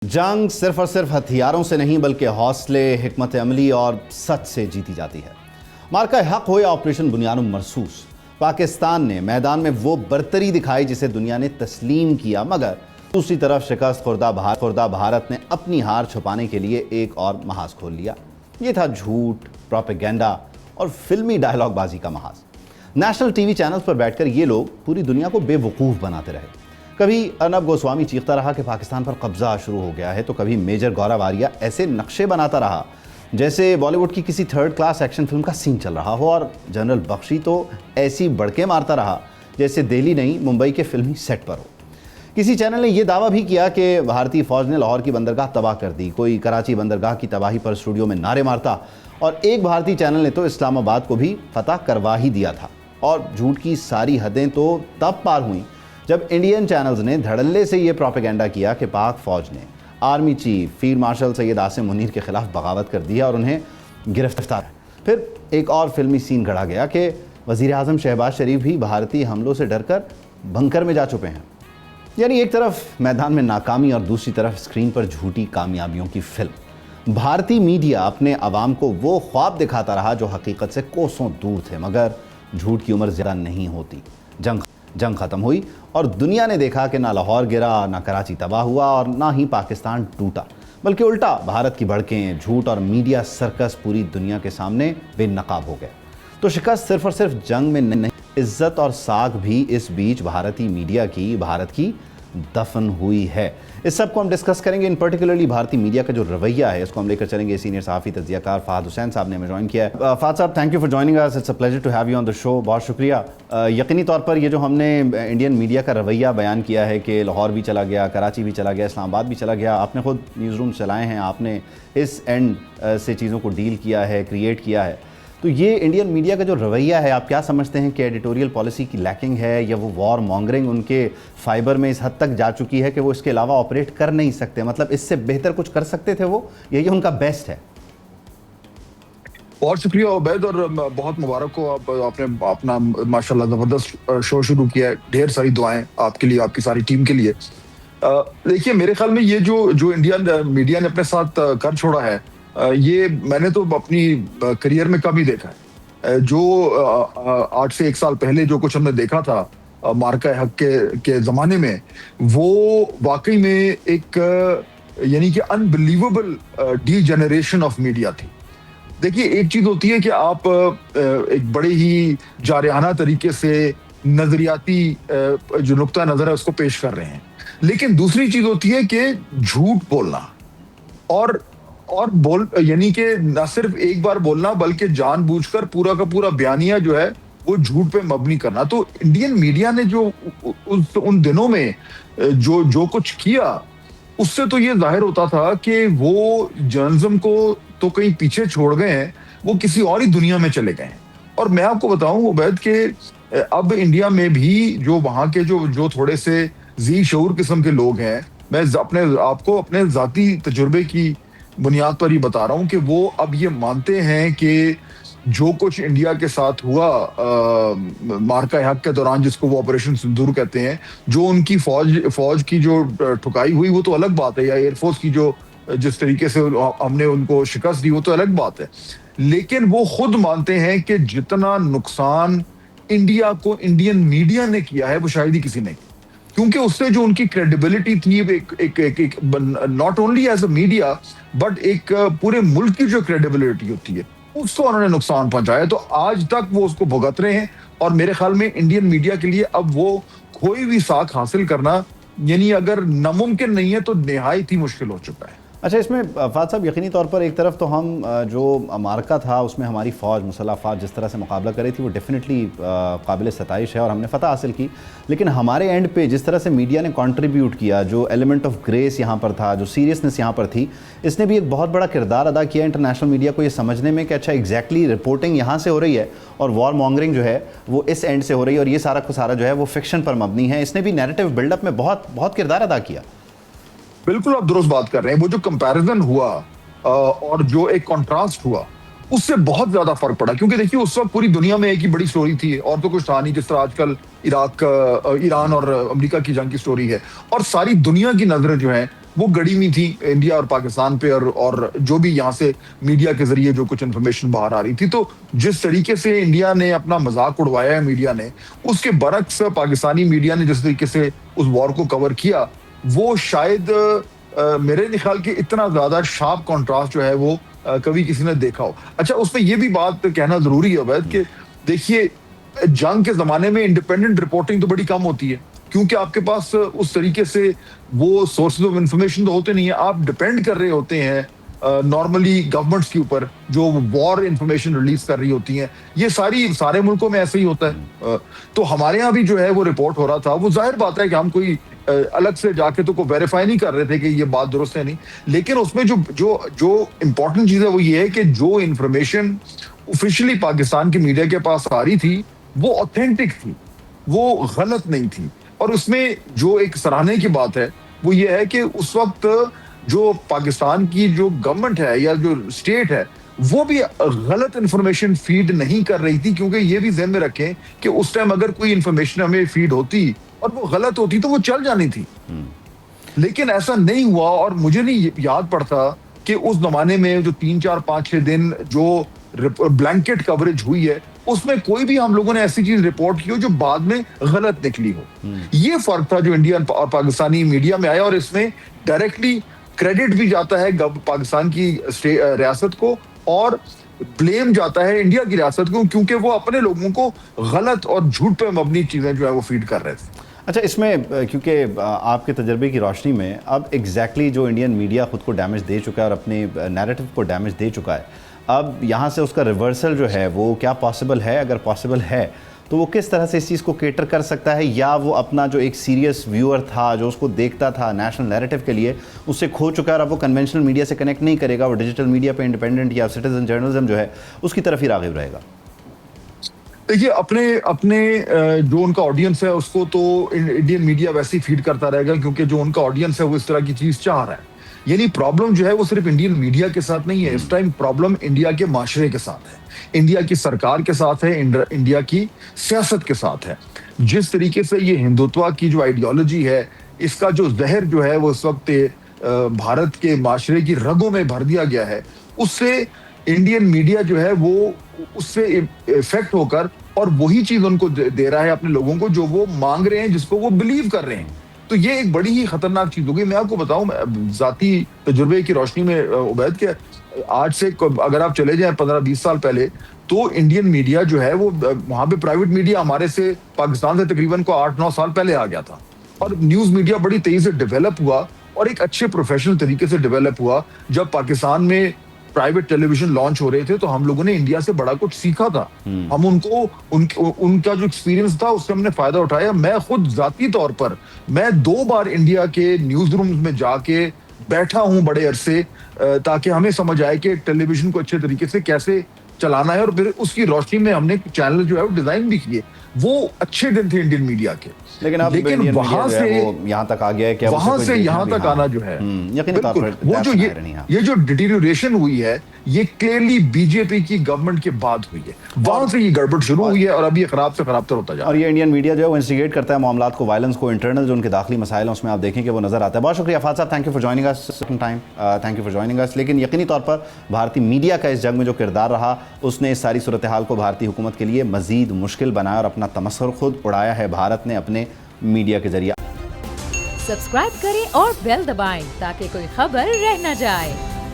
जंग सिर्फ और सिर्फ हथियारों से नहीं बल्कि हौसले, हिकमत अमली और सच से जीती जाती है। मार्का हक हो या ऑपरेशन बुनियानुम मरसूस, पाकिस्तान ने मैदान में वो बर्तरी दिखाई जिसे दुनिया ने तस्लीम किया, मगर दूसरी तरफ शिकस्त खुर्दा भारत ने अपनी हार छुपाने के लिए एक और महाज खोल लिया। ये था झूठ, प्रोपेगेंडा और फिल्मी डायलॉगबाजी का महाज। नेशनल टीवी चैनल्स पर बैठकर ये लोग पूरी दुनिया को बेवकूफ़ बनाते रहे। कभी अर्नब गोस्वामी चीखता रहा कि पाकिस्तान पर कब्जा शुरू हो गया है, तो कभी मेजर गौरव आर्या ऐसे नक्शे बनाता रहा जैसे बॉलीवुड की किसी थर्ड क्लास एक्शन फिल्म का सीन चल रहा हो, और जनरल बख्शी तो ऐसी बड़के मारता रहा जैसे दिल्ली नहीं मुंबई के फिल्मी सेट पर हो। किसी चैनल ने यह दावा भी किया कि भारतीय फौज ने लाहौर की बंदरगाह तबाह कर दी, कोई कराची बंदरगाह की तबाही पर स्टूडियो में नारे मारता, और एक भारतीय चैनल ने तो इस्लामाबाद को भी फतह करवा ही दिया था। और झूठ की सारी हदें तो तब पार हुई जब इंडियन चैनल्स ने धड़ल्ले से ये प्रोपेगेंडा किया कि पाक फौज ने army chief field marshal Syed Asim Munir के खिलाफ बगावत कर दी है और उन्हें गिरफ्तार। फिर एक और फिल्मी सीन गढ़ा गया कि वज़ीर आज़म शहबाज शरीफ भी भारतीय हमलों से डरकर बंकर में जा चुके हैं। यानी एक तरफ मैदान में नाकामी और दूसरी तरफ स्क्रीन पर झूठी कामयाबियों की फिल्म। भारतीय मीडिया अपने अवाम को वो ख्वाब दिखाता रहा जो हकीकत से कोसों दूर थे, मगर झूठ की उम्र ज़्यादा नहीं होती। जंग ख़त्म हुई और दुनिया ने देखा कि ना लाहौर गिरा, ना कराची तबाह हुआ और ना ही पाकिस्तान टूटा, बल्कि उल्टा भारत की भड़कें, झूठ और मीडिया सर्कस पूरी दुनिया के सामने बेनकाब हो गए। तो शिकस्त सिर्फ और सिर्फ जंग में नहीं, इज्जत और साख भी इस बीच भारतीय मीडिया की, भारत की दफन हुई है। इस सब को हम डिस्कस करेंगे। इन पर्टिकुलरली भारतीय मीडिया का जो रवैया है इसको हम लेकर चलेंगे। सीनियर सहाफ़ी तज्ज़ियाकार फ़ाहद हुसैन साहब ने हमें ज्वाइन किया है। फ़ाहद साहब, thank you for joining us, it's a pleasure to have you on the show. बहुत शुक्रिया। यकीनी तौर पर ये जो हमने इंडियन मीडिया का रवैया बयान किया है कि लाहौर भी चला गया, कराची भी चला गया, इस्लामाबाद भी चला गया, आपने खुद न्यूज़ रूम चलाए हैं, आपने इस एंड से चीज़ों को डील किया है, क्रिएट किया है। तो ये इंडियन मीडिया का जो रवैया है, आप क्या समझते हैं कि एडिटोरियल पॉलिसी की लैकिंग है, या वो वॉर मॉन्गरिंग उनके फाइबर में इस हद तक जा चुकी है कि वो इसके अलावा ऑपरेट कर नहीं सकते? मतलब इससे बेहतर कुछ कर सकते थे वो, या ये उनका बेस्ट है? बहुत शुक्रिया उबैद, और बहुत मुबारक हो। आपने अपना माशाल्लाह ज़बरदस्त शो शुरू किया है। ढेर सारी दुआएं आपके लिए, आपकी सारी टीम के लिए। देखिए, मेरे ख्याल में ये जो इंडियन मीडिया ने अपने साथ कर छोड़ा है, ये मैंने तो अपनी करियर में कम ही देखा है। जो 8 से 1 साल पहले जो कुछ हमने देखा था मार्का हक के ज़माने में, वो वाकई में एक यानी कि अनबिलीवेबल डीजेनरेशन ऑफ मीडिया थी। देखिए, एक चीज़ होती है कि आप एक बड़े ही जारहाना तरीके से नज़रियाती जो नुक्ता नज़र है उसको पेश कर रहे हैं, लेकिन दूसरी चीज़ होती है कि झूठ बोलना और यानी कि न सिर्फ एक बार बोलना बल्कि जानबूझकर पूरा का पूरा बयानिया जो है वो झूठ पे मबनी करना। तो इंडियन मीडिया ने जो उन दिनों में जो कुछ किया, उससे तो ये जाहिर होता था कि वो जर्नलिज्म को तो कहीं पीछे छोड़ गए हैं, वो किसी और ही दुनिया में चले गए हैं। और मैं आपको बताऊं उबैद के अब इंडिया में भी जो वहां के जो थोड़े से जी शऊर किस्म के लोग हैं, मैं अपने जाती तजुर्बे की बुनियाद पर ही बता रहा हूं कि वो अब ये मानते हैं कि जो कुछ इंडिया के साथ हुआ मार्का हक के दौरान, जिसको वो ऑपरेशन सिंदूर कहते हैं, जो उनकी फौज की जो ठुकाई हुई वो तो अलग बात है, या एयरफोर्स की जो जिस तरीके से हमने उनको शिकस्त दी वो तो अलग बात है, लेकिन वो खुद मानते हैं कि जितना नुकसान इंडिया को इंडियन मीडिया ने किया है वो शायद ही किसी ने, क्योंकि उससे जो उनकी क्रेडिबिलिटी थी, एक not only as a media but एक पूरे मुल्क की जो क्रेडिबिलिटी होती है, उसको उन्होंने नुकसान पहुंचाया। तो आज तक वो उसको भुगत रहे हैं, और मेरे ख्याल में इंडियन मीडिया के लिए अब वो कोई भी साख हासिल करना यानी अगर नामुमकिन नहीं है तो निहायत ही मुश्किल हो चुका है। अच्छा, इसमें फ़ाहद साहब यकीनी तौर पर एक तरफ तो हम जो मार्का था उसमें हमारी फ़ौज, मुसल्लह फ़ौज जिस तरह से मुकाबला कर रही थी वो डेफिनेटली काबिल सताइश है और हमने फ़तह हासिल की, लेकिन हमारे एंड पे जिस तरह से मीडिया ने कंट्रीब्यूट किया, जो एलिमेंट ऑफ ग्रेस यहाँ पर था, जो सीरियसनेस यहाँ पर थी, इसने भी एक बहुत बड़ा किरदार अदा किया इंटरनेशनल मीडिया को ये समझने में कि अच्छा एग्जैक्टली रिपोर्टिंग यहाँ से हो रही है और वॉर मॉन्गरिंग जो है वो इस एंड से हो रही है, और ये सारा का सारा जो है वो फिक्शन पर मबनी है। इसने भी नैरेटिव बिल्डअप में बहुत बहुत किरदार अदा किया। बिल्कुल, आप दुरुस्त बात कर रहे हैं। वो जो कंपैरिजन हुआ और जो एक कॉन्ट्रास्ट हुआ, उससे बहुत ज्यादा फर्क पड़ा, क्योंकि देखिए उस वक्त पूरी दुनिया में एक ही बड़ी स्टोरी थी और तो कुछ था नहीं, जिस तरह आजकल ईरान और अमेरिका की जंग की स्टोरी है, और सारी दुनिया की नजरें जो हैं वो गड़ी हुई थी इंडिया और पाकिस्तान पे, और जो भी यहाँ से मीडिया के जरिए जो कुछ इन्फॉर्मेशन बाहर आ रही थी। तो जिस तरीके से इंडिया ने अपना मजाक उड़वाया है मीडिया ने, उसके बरक्स पाकिस्तानी मीडिया ने जिस तरीके से उस वॉर को कवर किया, वो शायद मेरे ख्याल के इतना ज्यादा शार्प कॉन्ट्रास्ट जो है वो कभी किसी ने देखा हो। अच्छा, उसमें ये भी बात कहना जरूरी है अवैध कि देखिए, जंग के जमाने में इंडिपेंडेंट रिपोर्टिंग तो बड़ी कम होती है, क्योंकि आपके पास उस तरीके से वो सोर्सेज ऑफ इंफॉर्मेशन तो होते नहीं है। आप डिपेंड कर रहे होते हैं नॉर्मली गवर्नमेंट्स के ऊपर जो वॉर इंफॉर्मेशन रिलीज कर रही होती हैं। ये सारे मुल्कों में ऐसे ही होता है। तो हमारे यहाँ भी जो है वो रिपोर्ट हो रहा था। वो जाहिर बात है कि हम कोई अलग से जाके तो को वेरीफाई नहीं कर रहे थे कि ये बात दुरुस्त है नहीं, लेकिन उसमें जो जो जो इंपॉर्टेंट चीज है वो ये है कि जो इंफॉर्मेशन ऑफिशियली पाकिस्तान के मीडिया के पास आ रही थी वो ऑथेंटिक थी, वो गलत नहीं थी। और उसमें जो एक सराहने की बात है वो ये है कि उस वक्त जो पाकिस्तान की जो गवर्नमेंट है या जो स्टेट है वो भी गलत इंफॉर्मेशन फीड नहीं कर रही थी, क्योंकि ये भी ध्यान में रखें कि उस टाइम अगर कोई इंफॉर्मेशन हमें फीड होती और वो गलत होती तो वो चल जानी थी। लेकिन ऐसा नहीं हुआ। और मुझे नहीं याद पड़ता कि उस जमाने में जो 3, 4, 5, 6 दिन जो ब्लैंकेट कवरेज हुई है उसमें कोई भी हम लोगों ने ऐसी चीज रिपोर्ट की हो जो बाद में गलत निकली हो। ये फर्क था जो इंडियन और पाकिस्तानी मीडिया में आया, और इसमें डायरेक्टली क्रेडिट भी जाता है पाकिस्तान की रियासत को और ब्लेम जाता है इंडिया की रियासत को, क्योंकि वो अपने लोगों को गलत और झूठ पे मबनी चीजें जो है वो फीड कर रहे थे। अच्छा, इसमें क्योंकि आपके तजर्बे की रोशनी में अब एग्जैक्टली जो इंडियन मीडिया खुद को डैमेज दे चुका है और अपने नैरेटिव को डैमेज दे चुका है, अब यहाँ से उसका रिवर्सल जो है वो क्या पॉसिबल है? अगर पॉसिबल है तो वो किस तरह से इस चीज़ को केटर कर सकता है, या वो अपना जो एक सीरियस व्यूअर था जो उसको देखता था नेशनल नैरेटिव के लिए, उससे खो चुका है और अब वो कन्वेंशनल मीडिया से कनेक्ट नहीं करेगा, वो डिजिटल मीडिया पे इंडिपेंडेंट या सिटीजन जर्नलिज्म जो है उसकी तरफ ही राग़िब रहेगा? देखिए, अपने जो उनका ऑडियंस है उसको तो इंडियन मीडिया वैसे ही फीड करता रहेगा, क्योंकि जो उनका ऑडियंस है वो इस तरह की चीज चाह रहा है। यानी प्रॉब्लम जो है वो सिर्फ इंडियन मीडिया के साथ नहीं है, इस टाइम प्रॉब्लम इंडिया के माशरे के साथ है, इंडिया की सरकार के साथ है, इंडिया की सियासत के साथ है। जिस तरीके से ये हिंदुत्व की जो आइडियोलॉजी है, इसका जो जहर जो है वो इस वक्त भारत के माशरे की रगों में भर दिया गया है, उससे इंडियन मीडिया जो है वो उससे इफेक्ट होकर और वही चीज उनको दे रहा है अपने लोगों को जो वो मांग रहे हैं, जिसको वो बिलीव कर रहे हैं। तो ये एक बड़ी ही खतरनाक चीज होगी। मैं आपको बताऊं, जाती तजुर्बे की रोशनी में उबैद के, आज से अगर आप चले जाएं 15-20 साल पहले, तो इंडियन मीडिया जो है वो वहां पे प्राइवेट मीडिया हमारे से पाकिस्तान से तकरीबन को 8-9 साल पहले आ गया था, और न्यूज मीडिया बड़ी तेजी से डेवलप हुआ और एक अच्छे प्रोफेशनल तरीके से डेवलप हुआ। जब पाकिस्तान में प्राइवेट टेलीविजन लॉन्च हो रहे थे तो हम लोगों ने इंडिया से बड़ा कुछ सीखा था। हम उनका जो एक्सपीरियंस था उससे हमने फायदा उठाया। मैं खुद जाती तौर पर मैं 2 बार इंडिया के न्यूज रूम्स में जाके बैठा हूं बड़े अरसे, ताकि हमें समझ आए कि टेलीविजन को अच्छे तरीके से कैसे चलाना है, और फिर उसकी रोशनी में हमने चैनल जो है वो डिजाइन भी किए। वो अच्छे दिन थे इंडियन मीडिया के। लेकिन वहां से यहाँ तक आ गया है कि वहां से यहाँ तक आना जो है, बिल्कुल वो जो ये जो डिटीरियोरेशन हुई है ये क्लियरली बीजेपी की गवर्नमेंट के बाद हुई है। वहां से ये गड़बड़ शुरू हुई है और अब ये खराब से खराब तर होता जा रहा है। और ये इंडियन मीडिया जो है वो इंस्टिगेट करता है मामलात को, वायलेंस को, इंटरनल जो उनके दाखिली मसाइल हैं उसमें आप देखें कि वो नजर आता है। बहुत शुक्रिया फाद साहब, thank you for joining us time, thank you for joining अस। लेकिन यकीनी तौर पर भारतीय मीडिया का इस जंग में जो किरदार रहा उसने इस सारी सूरत हाल को भारतीय हुकूमत के लिए मजीद मुश्किल बनाया और अपना तमस्सुर खुद उड़ाया है भारत ने अपने मीडिया के जरिए। सब्सक्राइब करें और बेल दबाएं ताकि कोई खबर रह न जाए।